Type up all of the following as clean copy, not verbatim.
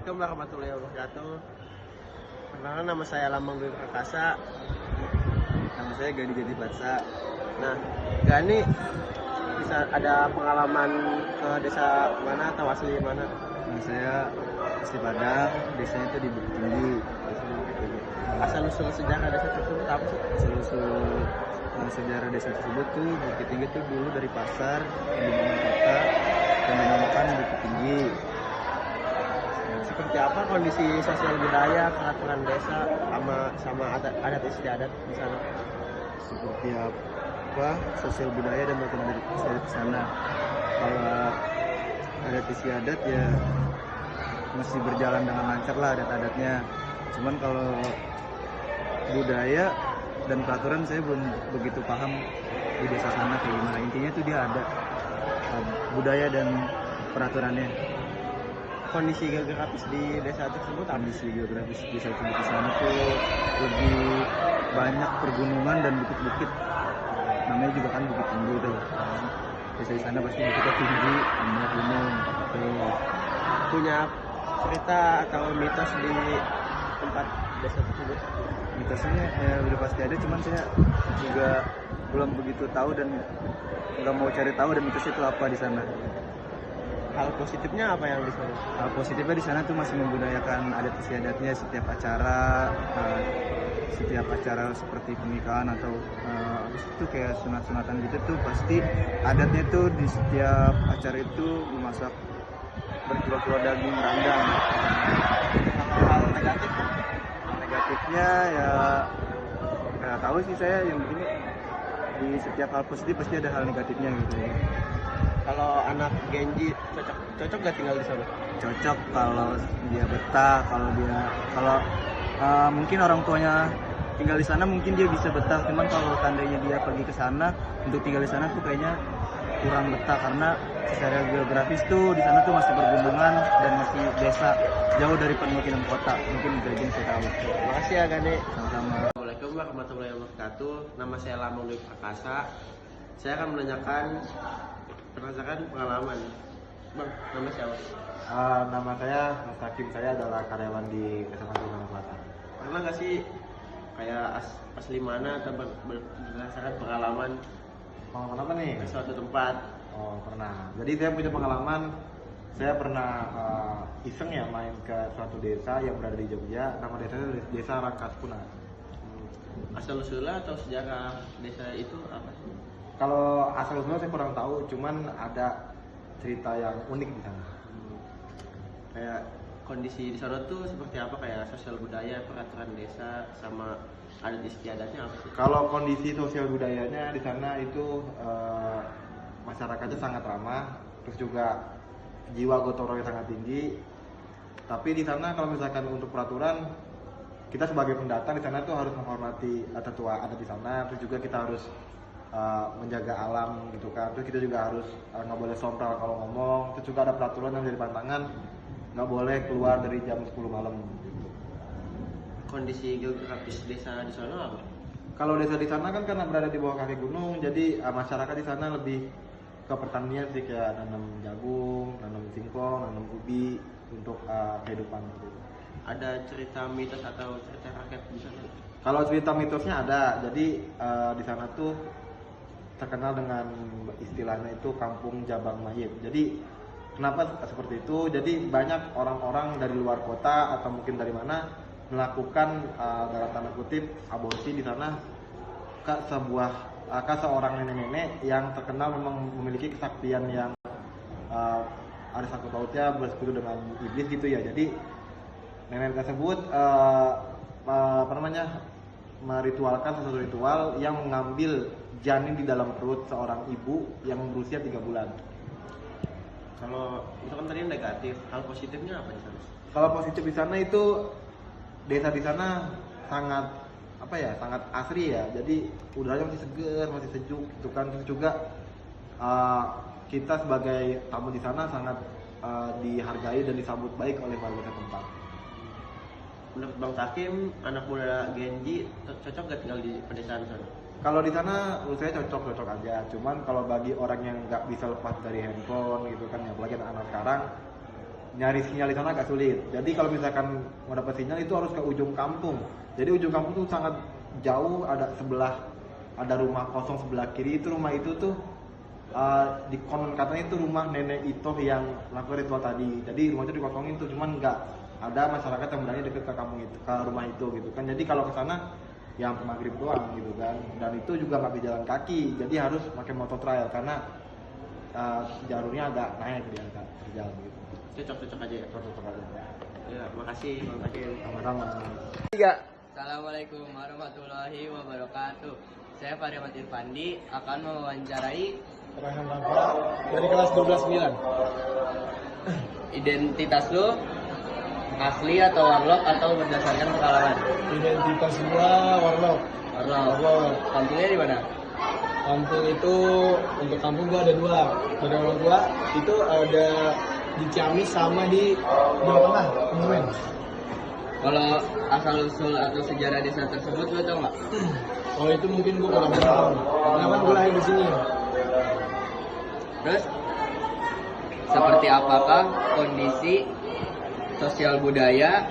Assalamualaikum warahmatullahi wabarakatuh. Perkenalkan, nama saya Lambang Dwi Prakasa. Nama saya Gani Jati Patsa. Nah, Gani bisa ada pengalaman ke desa mana atau asli mana? Nah, saya asli Padang, desanya itu di Bukit Tinggi. Asal usul sejarah desa tersebut apa sih? Asal-usul sejarah desa tersebut tuh Bukit Tinggi tuh dulu dari pasar di mana kota dan dinamakan Bukit Tinggi. Seperti apa kondisi sosial budaya peraturan desa sama adat istiadat di sana? Seperti apa sosial budaya dan peraturan istiadat di sana. Kalau adat istiadat ya masih berjalan dengan lancar lah adat-adatnya. Cuman kalau budaya dan peraturan saya belum begitu paham di desa sana kayak gimana. Intinya tuh dia ada budaya dan peraturannya. Kondisi geografis di desa tersebut apa? Kondisi geografis desa tersebut di sana tuh lebih banyak pergunungan dan bukit-bukit. Namanya juga kan Bukit Tinggi tuh. Desa di sana pasti bukitnya tinggi, banyak gunung. Tuh. Punya cerita atau mitos di tempat desa tersebut? Mitosnya udah pasti ada, cuman saya juga belum begitu tahu dan nggak mau cari tahu dan mitosnya itu apa di sana. Hal positifnya apa yang di sana? Hal positifnya di sana tuh masih membudayakan adat istiadatnya setiap acara, seperti pernikahan atau itu kayak sunat-sunatan gitu tuh pasti adatnya tuh di setiap acara itu memasak berkilo-kilo daging rendang. Hal negatif? Negatifnya ya nggak tahu sih saya, yang begini di setiap hal positif pasti ada hal negatifnya gitu. Kalau anak Genji cocok gak tinggal di sana? Cocok kalau dia betah, kalau mungkin orang tuanya tinggal di sana mungkin dia bisa betah, cuman kalau seandainya dia pergi ke sana untuk tinggal di sana tuh kayaknya kurang betah karena secara geografis tuh di sana tuh masih pergunungan dan masih desa jauh dari permukiman kota. Mungkin itu aja yang saya tahu. Terima kasih ya Gani. Sama-sama. Assalamualaikum warahmatullahi wabarakatuh. Nama saya Lambang Dwi Prakasa. Saya akan menanyakan berdasarkan pengalaman. Bang, nama siapa? Nama saya Mas Hakim, saya adalah karyawan di Kecamatan Tanah Selatan. Pernah nggak sih kayak asli mana atau berdasarkan pengalaman Pengalaman apa nih? ke suatu tempat? Oh, pernah. Jadi saya punya pengalaman, saya pernah iseng ya main ke suatu desa yang berada di Jogja. Nama desanya Desa Rangkaspuna. Asal usulnya atau sejarah desa itu apa sih? Kalau asal usulnya saya kurang tahu, cuman ada cerita yang unik di sana. Kayak kondisi di sana tuh seperti apa, kayak sosial budaya, peraturan desa, sama adat istiadatnya apa sih? Kalau kondisi sosial budayanya di sana itu masyarakatnya sangat ramah, terus juga jiwa gotong royong sangat tinggi. Tapi di sana kalau misalkan untuk peraturan, kita sebagai pendatang di sana tuh harus menghormati tetua adat di sana, terus juga kita harus menjaga alam gitu kan. Terus kita juga harus nggak boleh sompral kalau ngomong. Terus juga ada peraturan yang menjadi pantangan, nggak boleh keluar dari jam 10 malam gitu. Kondisi geografis desa di sana apa? Kalau desa di sana kan karena berada di bawah kaki gunung, jadi masyarakat di sana lebih ke pertanian sih, kayak nanam jagung, nanam singkong, nanam ubi untuk kehidupan gitu. Ada cerita mitos atau cerita rakyat di sana? Kalau cerita mitosnya ada, jadi di sana tuh terkenal dengan istilahnya itu kampung Jabang Mayit. Jadi kenapa seperti itu? Jadi banyak orang-orang dari luar kota atau mungkin dari mana melakukan dalam tanda kutip aborsi di sana ke seorang nenek-nenek yang terkenal memang memiliki kesaktian yang ada sangkut pautnya bersekutu dengan iblis gitu ya. Jadi nenek tersebut meritualkan sesuatu ritual yang mengambil janin di dalam perut seorang ibu yang berusia 3 bulan. Kalau itu kan tadi negatif, hal positifnya apa di sana? Kalau positif di sana itu desa di sana sangat sangat asri ya. Jadi udaranya masih segar, masih sejuk gitu kan. Terus juga kita sebagai tamu di sana sangat dihargai dan disambut baik oleh warga setempat. Menurut Bang Takim, anak muda Genji cocok gak tinggal di pedesaan sana? Kalau di sana menurut saya cocok aja. Cuman kalau bagi orang yang nggak bisa lepas dari handphone gitu kan, ya apalagi anak-anak sekarang, nyari sinyal di sana agak sulit. Jadi kalau misalkan mau dapat sinyal itu harus ke ujung kampung. Jadi ujung kampung tuh sangat jauh, ada rumah kosong sebelah kiri. Itu rumah itu tuh di konon katanya itu rumah nenek Itoh yang lakukan ritual tadi. Jadi rumah itu dikosongin tuh, cuman nggak ada masyarakat yang berani deket ke kampung itu, ke rumah itu gitu kan. Jadi kalau ke sana yang maghrib doang gitu kan. Dan itu juga nggak bisa jalan kaki, jadi harus pakai motor trail karena jalurnya agak naik dia agak berjalan gitu. Cocok aja ya. Cocok aja. Ya, makasih Bang Takin. Sama-sama. Assalamualaikum warahmatullahi wabarakatuh. Saya Fahri Ahmad Irfandi akan mewawancarai Raihan Rafa dari kelas 12-9. identitas lu asli atau warlock atau berdasarkan pengalaman. Identitas gua warlock. Warlock. Kampungnya di mana? Kampung itu, untuk kampung gua ada dua. Pada orang tua itu ada di Ciamis sama di Jawa Tengah, Kebumen. Kalau asal usul atau sejarah desa tersebut lu tau nggak? Kalau itu mungkin gua kurang tahu. Karena kan gua lahir di sini. Terus seperti apakah kondisi sosial budaya,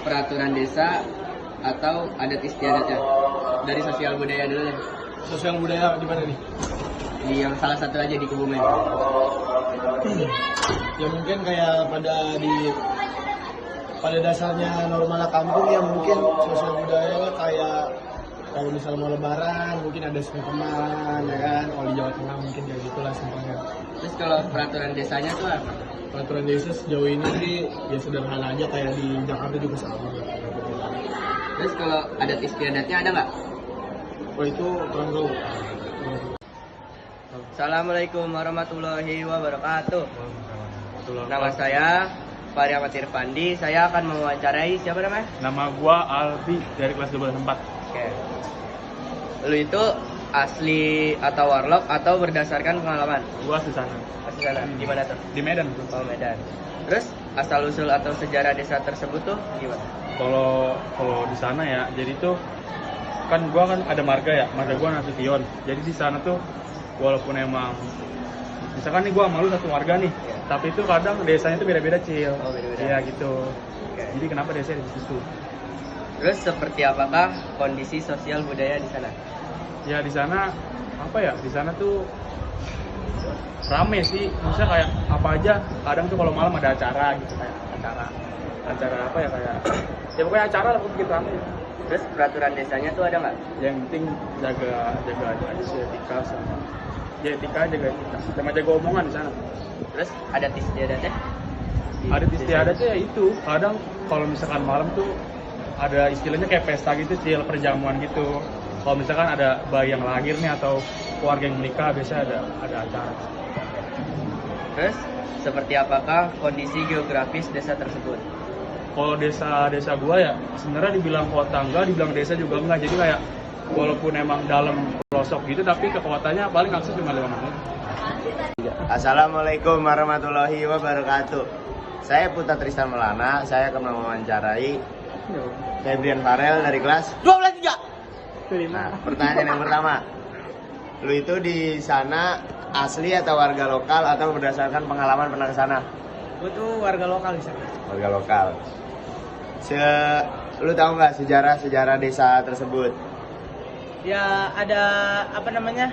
peraturan desa atau adat istiadatnya? Dari sosial budaya dulu deh. Sosial budaya di mana nih? Di yang salah satu aja di Kebumen. Ya mungkin kayak pada dasarnya normalnya kampung ya, mungkin sosial budaya kayak kalau misalnya mau lebaran mungkin ada sungkeman ya kan. Kalau di Jawa Tengah mungkin ya gitulah simpelnya. Terus kalau peraturan desanya tuh apa? Peraturan desa sejauh ini sih ya sederhana aja, kayak di Jakarta juga sama. Terus kalau adat istiadatnya ada nggak? Oh itu kurang tahu. Assalamualaikum warahmatullahi wabarakatuh. Nama saya Fahri Ahmad Irfandi. Saya akan mewawancarai siapa namanya? Nama gua Albi dari kelas 12-4. Oke. Lu itu asli atau warlock atau berdasarkan pengalaman? Gua di sana. Asli sana. Di mana tuh? Di Medan. Oh, Medan. Terus asal usul atau sejarah desa tersebut tuh gimana? Kalau di sana ya, jadi tuh kan gua kan ada marga ya, marga gua Nasution. Jadi di sana tuh walaupun emang misalkan nih gua sama lu satu warga nih, tapi itu kadang desanya tuh beda-beda, Cil. Oh, beda-beda. Iya gitu. Oke. Jadi kenapa desanya di situ? Terus seperti apakah kondisi sosial budaya di sana? Ya di sana apa ya? Di sana tuh rame sih. Misalnya kayak apa aja, kadang tuh kalau malam ada acara gitu, kayak acara apa ya, kayak ya pokoknya acara lah gitu rame. Terus peraturan desanya tuh ada nggak? Yang penting jaga etika sama jaga omongan di sana. Terus adat istiadatnya? Adat istiadatnya ya itu, kadang kalau misalkan malam tuh ada istilahnya kayak pesta gitu, Cil, perjamuan gitu. Kalau misalkan ada bayi yang lahir nih atau keluarga yang menikah, biasanya ada acara. Terus seperti apakah kondisi geografis desa tersebut? Kalau desa gua ya sebenarnya dibilang kota enggak, dibilang desa juga enggak. Jadi kayak walaupun emang dalam pelosok gitu, tapi ke kotanya paling akses cuma 5 menit. Assalamualaikum warahmatullahi wabarakatuh. Saya Putra Tristan Melana, saya akan mewawancarai Febrian Farel dari kelas 12-3. Nah, pertanyaan yang pertama. Lu itu di sana asli atau warga lokal atau berdasarkan pengalaman pernah ke sana? Gue tuh warga lokal di sana. Warga lokal. Lu tahu nggak sejarah desa tersebut? Ya ada apa namanya?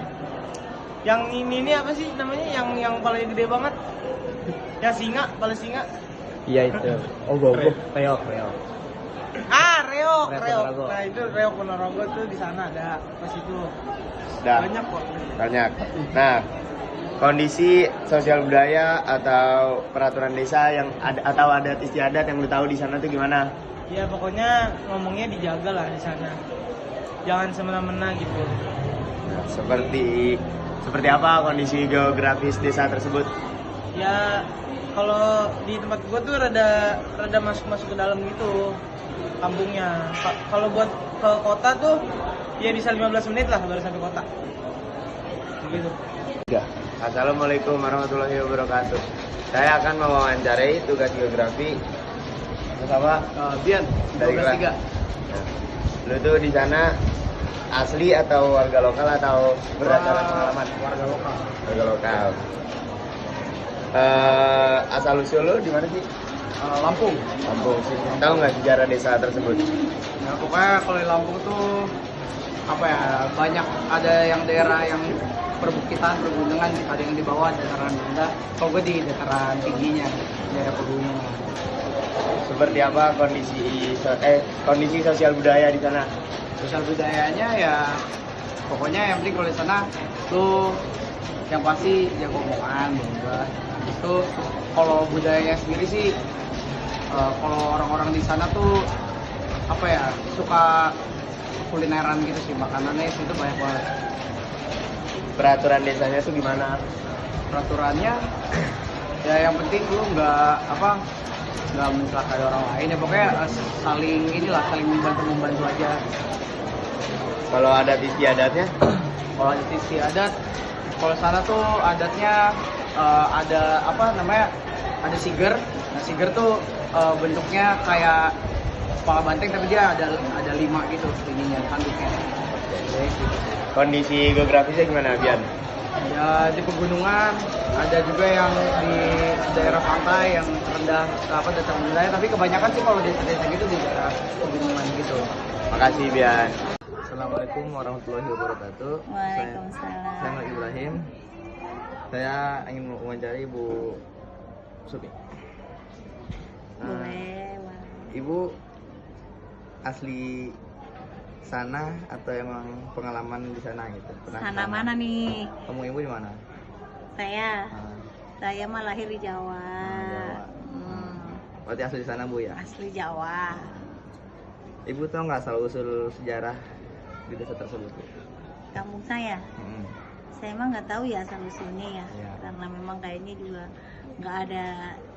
Yang ini apa sih namanya? Yang paling gede banget? Yang singa, paling singa. Iya itu. Oh reok. Reok. Ponorogo. Nah itu Reok Ponorogo tuh di sana ada pas itu. Dah. Banyak kok. Banyak. Nah, kondisi sosial budaya atau peraturan desa yang ada atau adat istiadat yang lu tahu di sana tuh gimana? Ya pokoknya ngomongnya dijaga lah di sana. Jangan semena-mena gitu. Nah, seperti apa kondisi geografis desa tersebut? Ya kalau di tempat gua tuh rada masuk ke dalam gitu kampungnya. Kalau buat ke kota tuh ya bisa 15 menit lah baru sampai kota. Begitu. Assalamualaikum warahmatullahi wabarakatuh. Saya akan mewawancarai tugas geografi bersama Bian. dari kelas 3. Lu tuh di sana asli atau warga lokal atau berdasarkan pengalaman? Warga lokal. Warga lokal. Asal usul lo di mana sih? Lampung. Lampung sih. Tahu nggak sejarah desa tersebut? Ya pokoknya kalau di Lampung tuh apa ya, banyak ada yang daerah yang perbukitan, pergunungan, ada yang di bawah dataran rendah. Kalau gue di dataran tingginya, daerah pegunungan. Seperti apa kondisi sosial budaya di sana? Sosial budayanya ya pokoknya yang penting kalau di sana tuh yang pasti jago omongan juga. Itu kalau budayanya sendiri sih kalau orang-orang di sana tuh apa ya, suka kulineran gitu sih, makanannya itu banyak banget. Peraturan desanya tuh gimana? Peraturannya ya yang penting lu nggak mencelakai orang lain ya, pokoknya saling membantu aja. Kalau adat istiadatnya? Kalau adat istiadat, kalau sana tuh adatnya ada apa namanya, ada siger. Nah siger tuh bentuknya kayak kepala banteng tapi dia ada 5 gitu ininya, tanduknya. Kondisi geografisnya gimana, Bian? Ya di pegunungan, ada juga yang di daerah pantai yang rendah dataran rendah, tapi kebanyakan sih kalau desa-desa gitu di daerah pegunungan gitu. Makasih, Bian. Assalamualaikum warahmatullahi wabarakatuh. Waalaikumsalam. Saya Muhammad Ibrahim. Saya ingin mewawancari Ibu Supi. Boleh. Ibu asli sana atau emang pengalaman di sana gitu? Pernah Sana kesana? mana nih? Kamu ibu di mana? Saya. Nah, Saya mah lahir di Jawa. Jawa. Berarti asli di sana Bu ya? Asli Jawa. Ibu tahu nggak asal usul sejarah di desa tersebut? Bu? Kampung saya. Mm-mm. Saya emang nggak tahu ya asal usulnya ya, Iya. karena memang kayaknya juga nggak ada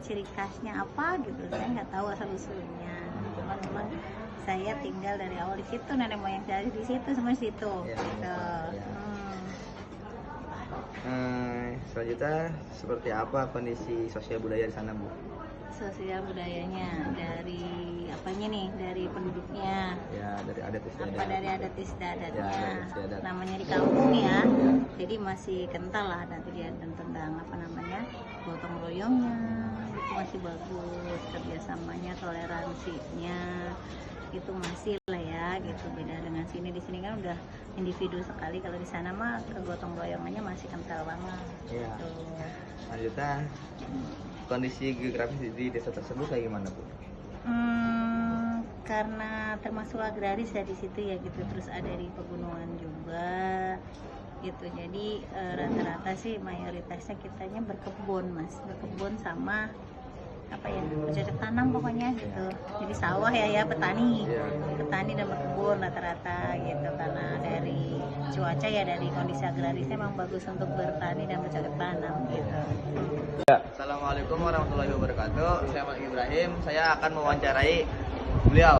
ciri khasnya apa gitu. Saya nggak tahu asal usulnya. Cuman memang saya tinggal dari awal di situ, nenek moyang saya di situ, semua di situ. Iya, Gitu. iya. Hmm. Selanjutnya seperti apa kondisi sosial budaya di sana Bu? Sosial budayanya dari apanya nih? Dari penduduknya. Ya dari adat istiadat. Apa dari adat istiadatnya, Ya, adat istiadat. namanya di kampung ya, jadi masih kental lah nanti dia tentang apa namanya, gotong royongnya itu masih bagus, kerjasamanya, toleransinya itu masih lah ya gitu. Beda dengan sini, di sini kan udah individu sekali, kalau di sana mah kegotong royongannya masih kental banget. Iya. Gitu. Selanjutnya kondisi geografis di desa tersebut kayak gimana Bu? Karena termasuk agraris ya di situ ya gitu, terus ada di pegunungan juga gitu, jadi rata-rata sih mayoritasnya kitanya berkebun Mas, berkebun sama apa ya, bercocok tanam pokoknya gitu, jadi sawah ya petani dan berkebun rata-rata gitu, karena dari cuaca ya, dari kondisi agrarisnya memang bagus untuk bertani dan bercocok tanam gitu. Assalamualaikum warahmatullahi wabarakatuh. Saya Muhammad Ibrahim. Saya akan mewawancarai beliau.